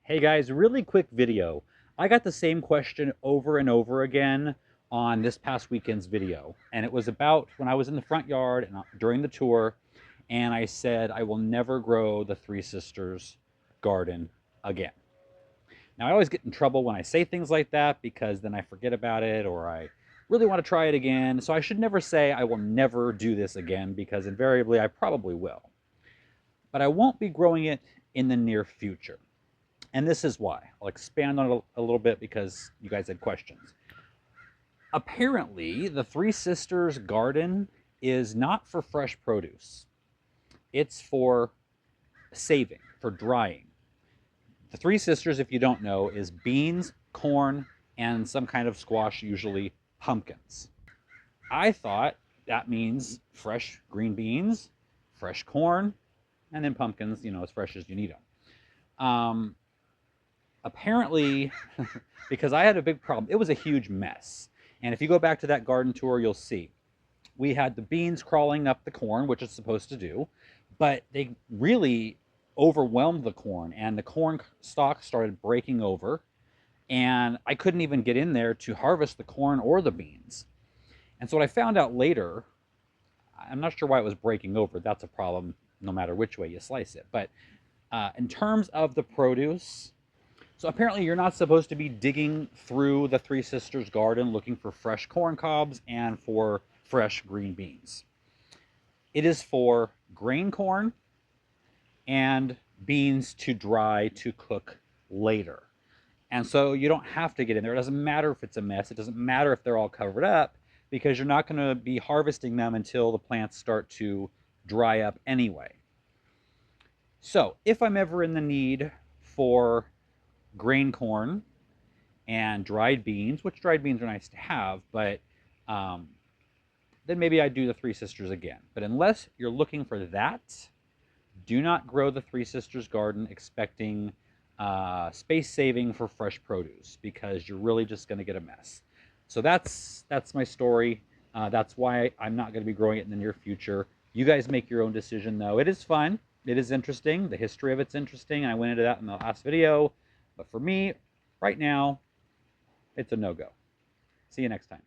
Hey guys, really quick video. I got the same question over and over again on this past weekend's video. And it was about when I was in the front yard and during the tour, and I said I will never grow the Three Sisters garden again. Now I always get in trouble when I say things like that because then I forget about it or I really want to try it again. So I should never say I will never do this again because invariably I probably will. But I won't be growing it in the near future. And this is why. I'll expand on it a little bit because you guys had questions. Apparently, the Three Sisters garden is not for fresh produce. It's for saving, for drying. The Three Sisters, if you don't know, is beans, corn, and some kind of squash, usually pumpkins. I thought that means fresh green beans, fresh corn, and then pumpkins, as fresh as you need them. Apparently, because I had a big problem, it was a huge mess. And if you go back to that garden tour, you'll see we had the beans crawling up the corn, which it's supposed to do, but they really overwhelmed the corn, and the corn stalks started breaking over, and I couldn't even get in there to harvest the corn or the beans. And so what I found out later, I'm not sure why it was breaking over. That's a problem no matter which way you slice it. But in terms of the produce, so apparently you're not supposed to be digging through the Three Sisters garden looking for fresh corn cobs and for fresh green beans. It is for grain corn and beans to dry to cook later. And so you don't have to get in there. It doesn't matter if it's a mess. It doesn't matter if they're all covered up because you're not going to be harvesting them until the plants start to dry up anyway. So if I'm ever in the need for grain corn and dried beans, which dried beans are nice to have, but um, then maybe I'd do the Three Sisters again. But unless you're looking for that, do not grow the Three Sisters garden expecting space saving for fresh produce because you're really just going to get a mess. So that's my story. That's why I'm not going to be growing it in the near future. You guys make your own decision, though. It is fun. It is interesting. The history of it's interesting. I went into that in the last video. But for me, right now, it's a no-go. See you next time.